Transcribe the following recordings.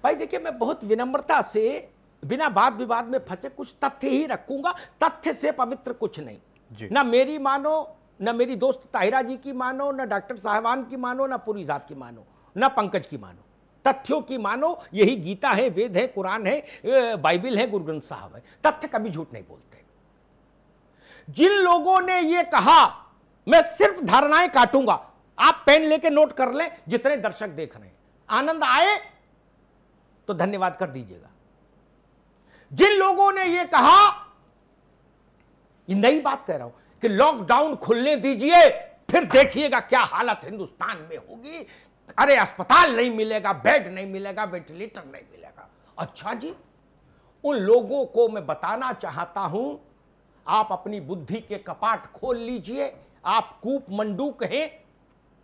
भाई देखिए, मैं बहुत विनम्रता से बिना वाद विवाद में फंसे कुछ तथ्य ही रखूंगा। तथ्य से पवित्र कुछ नहीं। ना मेरी मानो, ना मेरी दोस्त ताहिरा जी की मानो, ना डॉक्टर साहबान की मानो, ना पूरी जात की मानो, ना पंकज की मानो। तथ्यों की मानो। यही गीता है, वेद है, कुरान है, बाइबिल है, गुरु ग्रंथ साहब है। तथ्य कभी झूठ नहीं बोलते। जिन लोगों ने यह कहा मैं सिर्फ धारणाएं काटूंगा, आप पेन लेके नोट कर लें। जितने दर्शक देख रहे हैं, आनंद आए तो धन्यवाद कर दीजिएगा। जिन लोगों ने यह कहा, ये नई बात कह रहा हूं कि लॉकडाउन खुलने दीजिए, फिर देखिएगा क्या हालत हिंदुस्तान में होगी। अरे अस्पताल नहीं मिलेगा, बेड नहीं मिलेगा, वेंटिलेटर नहीं मिलेगा। अच्छा जी, उन लोगों को मैं बताना चाहता हूं, आप अपनी बुद्धि के कपाट खोल लीजिए। आप कूप मंडूक हैं,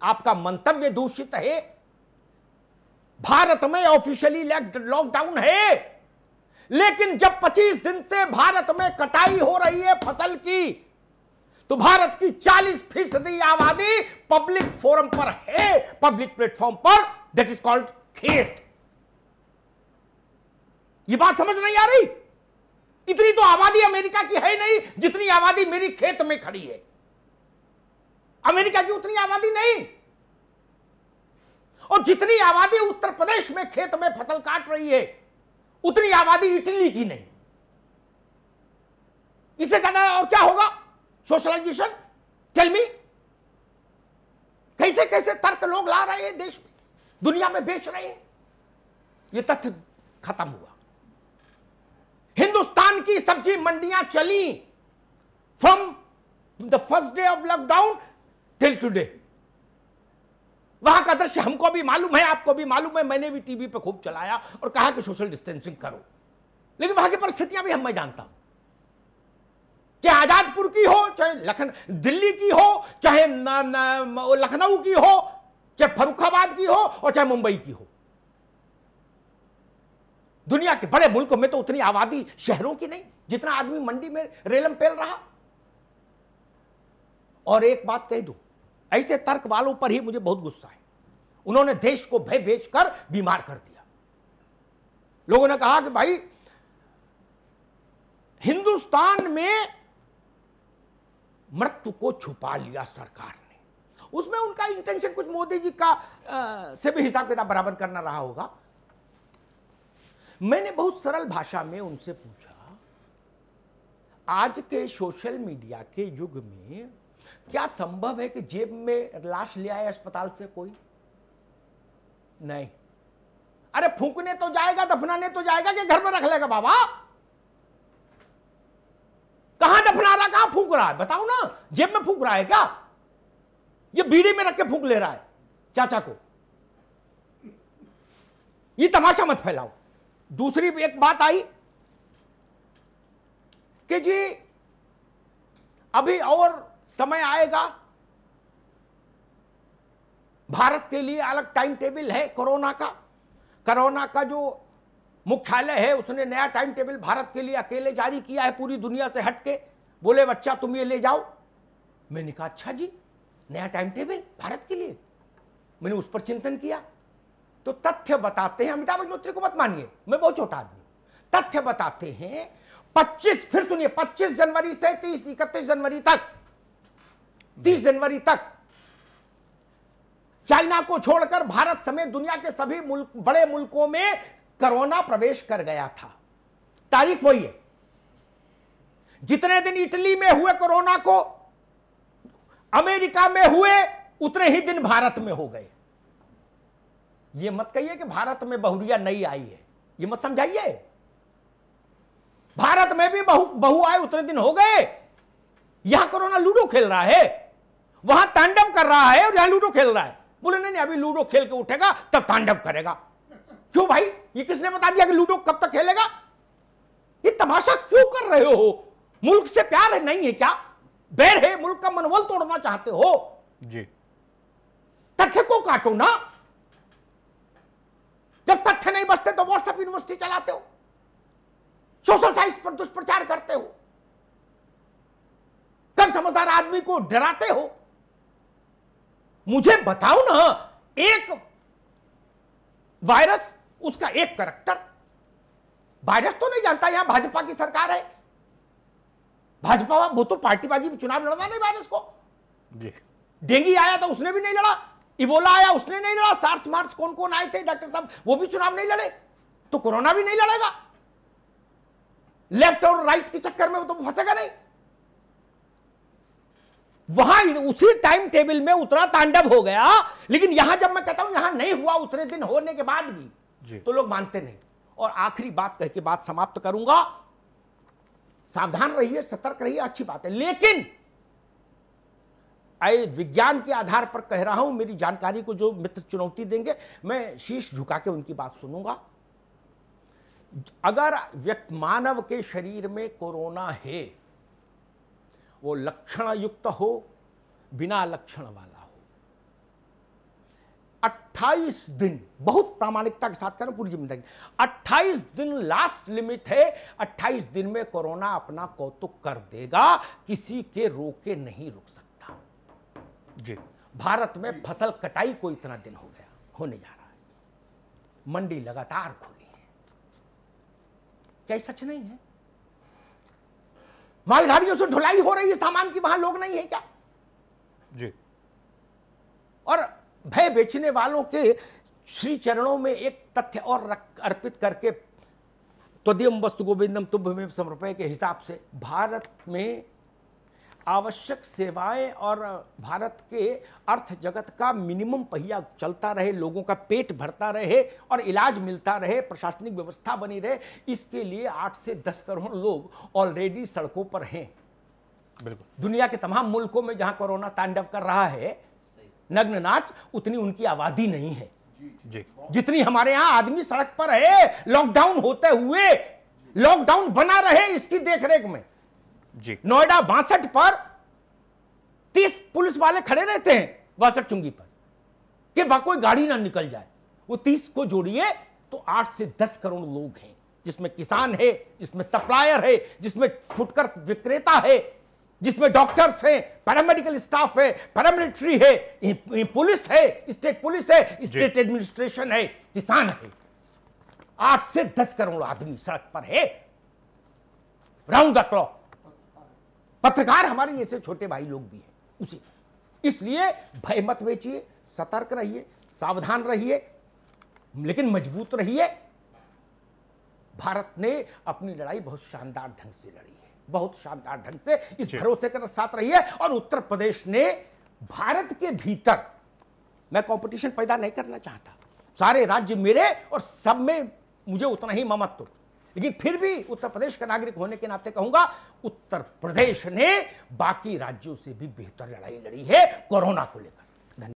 आपका मंतव्य दूषित है। भारत में ऑफिशियली लॉकडाउन है, लेकिन जब 25 दिन से भारत में कटाई हो रही है फसल की, तो भारत की 40% आबादी पब्लिक फोरम पर है, पब्लिक प्लेटफॉर्म पर, दैट इज कॉल्ड खेत। यह बात समझ नहीं आ रही? इतनी तो आबादी अमेरिका की है नहीं जितनी आबादी मेरी खेत में खड़ी है। अमेरिका की उतनी आबादी नहीं, और जितनी आबादी उत्तर प्रदेश में खेत में फसल काट रही है, उतनी आबादी इटली की नहीं। इससे ज्यादा और क्या होगा? सोशलाइजेशन? Tell me. कैसे कैसे तर्क लोग ला रहे हैं, देश में, दुनिया में बेच रहे हैं। यह तथ्य खत्म हुआ। हिंदुस्तान की सब्जी मंडियां चली from the first day of lockdown till today. वहां का दृश्य हमको भी मालूम है, आपको भी मालूम है। मैंने भी टीवी पे खूब चलाया और कहा कि सोशल डिस्टेंसिंग करो, लेकिन वहां की परिस्थितियां भी हम मैं जानता हूं। चाहे आजादपुर की हो, चाहे दिल्ली की हो, चाहे लखनऊ की हो, चाहे फर्रुखाबाद की हो, और चाहे मुंबई की हो। दुनिया के बड़े मुल्कों में तो उतनी आबादी शहरों की नहीं जितना आदमी मंडी में रेलम पेल रहा। और एक बात कह दूं, ऐसे तर्क वालों पर ही मुझे बहुत गुस्सा है। उन्होंने देश को भय बेचकर बीमार कर दिया। लोगों ने कहा कि भाई हिंदुस्तान में मृत्यु को छुपा लिया सरकार ने। उसमें उनका इंटेंशन कुछ मोदी जी का से भी हिसाब किताब बराबर करना रहा होगा। मैंने बहुत सरल भाषा में उनसे पूछा, आज के सोशल मीडिया के युग में क्या संभव है कि जेब में लाश ले आए अस्पताल से कोई? नहीं। अरे फूंकने तो जाएगा, दफनाने तो जाएगा कि घर में रख लेगा? बाबा कहां दफना रहा, कहां फूंक रहा है? बताओ ना। जेब में फूंक रहा है क्या? ये बीड़ी में रख के फूंक ले रहा है चाचा को। ये तमाशा मत फैलाओ। दूसरी एक बात आई कि जी अभी और समय आएगा, भारत के लिए अलग टाइम टेबल है कोरोना का। कोरोना का जो मुख्यालय है उसने नया टाइम टेबल भारत के लिए अकेले जारी किया है, पूरी दुनिया से हटके। बोले बच्चा तुम ये ले जाओ। मैंने कहा अच्छा जी, नया टाइम टेबल भारत के लिए। मैंने उस पर चिंतन किया तो तथ्य बताते हैं, अमिताभ अग्निहोत्री को मत मानिए, मैं बहुत छोटा आदमी हूं। तथ्य बताते हैं 25, फिर सुनिए, 25 जनवरी से 31 जनवरी तक, 30 जनवरी तक चाइना को छोड़कर भारत समेत दुनिया के सभी बड़े मुल्कों में कोरोना प्रवेश कर गया था। तारीख वही है। जितने दिन इटली में हुए कोरोना को, अमेरिका में हुए, उतने ही दिन भारत में हो गए। यह मत कहिए कि भारत में बहुरिया नई आई है, यह मत समझाइए। भारत में भी बहु आए, उतने दिन हो गए। यहां कोरोना लूडो खेल रहा है, वहां तांडव कर रहा है, और यहां लूडो खेल रहा है। बोले नहीं, अभी लूडो खेल के उठेगा तब तांडव करेगा। क्यों भाई? ये किसने बता दिया कि लूडो कब तक खेलेगा? ये तमाशा क्यों कर रहे हो? मुल्क से प्यार है नहीं है क्या? बैर है, मुल्क का मनोबल तोड़ना चाहते हो जी? तथ्य को काटो ना। जब तथ्य नहीं बचते तो व्हाट्सएप यूनिवर्सिटी चलाते हो, सोशल साइट्स पर दुष्प्रचार करते हो, कम समझदार आदमी को डराते हो। मुझे बताओ ना, एक वायरस उसका एक करैक्टर, वायरस तो नहीं जानता, यहां भाजपा की सरकार है, भाजपा वो तो पार्टीबाजी में चुनाव लड़ना नहीं वायरस को जी। डेंगू आया था उसने भी नहीं लड़ा, इबोला आया उसने नहीं लड़ा, सार्स मार्स कौन कौन आए थे डॉक्टर साहब वो भी चुनाव नहीं लड़े, तो कोरोना भी नहीं लड़ेगा। लेफ्ट और राइट के चक्कर में वो तो फंसेगा नहीं। वहां उसी टाइम टेबल में उतरा तांडव हो गया, लेकिन यहां जब मैं कहता हूं यहां नहीं हुआ उतने दिन होने के बाद भी तो लोग मानते नहीं। और आखिरी बात कह के बात समाप्त करूंगा, सावधान रहिए, सतर्क रहिए, अच्छी बात है, लेकिन विज्ञान के आधार पर कह रहा हूं, मेरी जानकारी को जो मित्र चुनौती देंगे मैं शीश झुका के उनकी बात सुनूंगा। अगर मानव के शरीर में कोरोना है, वो लक्षण युक्त हो, बिना लक्षण वाला हो, 28 दिन, बहुत प्रामाणिकता के साथ करें पूरी जिम्मेदारी, 28 दिन लास्ट लिमिट है, 28 दिन में कोरोना अपना कौतुक कर देगा, किसी के रोके नहीं रुक सकता जी। भारत में फसल कटाई को इतना दिन हो गया, होने जा रहा है, मंडी लगातार खुली है, क्या सच नहीं है? मालगाड़ियों से ढुलाई हो रही है सामान की, वहां लोग नहीं है क्या जी? और भय बेचने वालों के श्री चरणों में एक तथ्य और अर्पित करके, त्वदीयम वस्तु गोविंदम तुभ्यमेव समर्पय के हिसाब से भारत में आवश्यक सेवाएं और भारत के अर्थ जगत का मिनिमम पहिया चलता रहे, लोगों का पेट भरता रहे और इलाज मिलता रहे, प्रशासनिक व्यवस्था बनी रहे, इसके लिए 8 से 10 करोड़ लोग ऑलरेडी सड़कों पर हैं। बिल्कुल, दुनिया के तमाम मुल्कों में जहां कोरोना तांडव कर रहा है नग्न नाच, उतनी उनकी आबादी नहीं है जी। जितनी हमारे यहां आदमी सड़क पर है, लॉकडाउन होते हुए, लॉकडाउन बना रहे इसकी देखरेख में जी। नोएडा 62 पर 30 पुलिस वाले खड़े रहते हैं 62 चुंगी पर कि कोई गाड़ी ना निकल जाए। वो 30 को जोड़िए तो 8 से 10 करोड़ लोग हैं, जिसमें किसान है, जिसमें सप्लायर है, जिसमें फुटकर विक्रेता है, जिसमें डॉक्टर्स हैं, पैरामेडिकल स्टाफ है, पैरामिलिट्री है, पुलिस है, स्टेट पुलिस है, स्टेट एडमिनिस्ट्रेशन है, किसान है। 8 से 10 करोड़ आदमी सड़क पर है राउंड द क्लॉक। पत्रकार हमारे जैसे छोटे भाई लोग भी हैं उसी, इसलिए भय मत बेचिए, सतर्क रहिए, सावधान रहिए, लेकिन मजबूत रहिए। भारत ने अपनी लड़ाई बहुत शानदार ढंग से लड़ी है, बहुत शानदार ढंग से, इस भरोसे के साथ रही है। और उत्तर प्रदेश ने भारत के भीतर, मैं कंपटीशन पैदा नहीं करना चाहता, सारे राज्य मेरे और सब में मुझे उतना ही ममत्व, लेकिन फिर भी उत्तर प्रदेश का नागरिक होने के नाते कहूंगा, उत्तर प्रदेश ने बाकी राज्यों से भी बेहतर लड़ाई लड़ी है कोरोना को लेकर।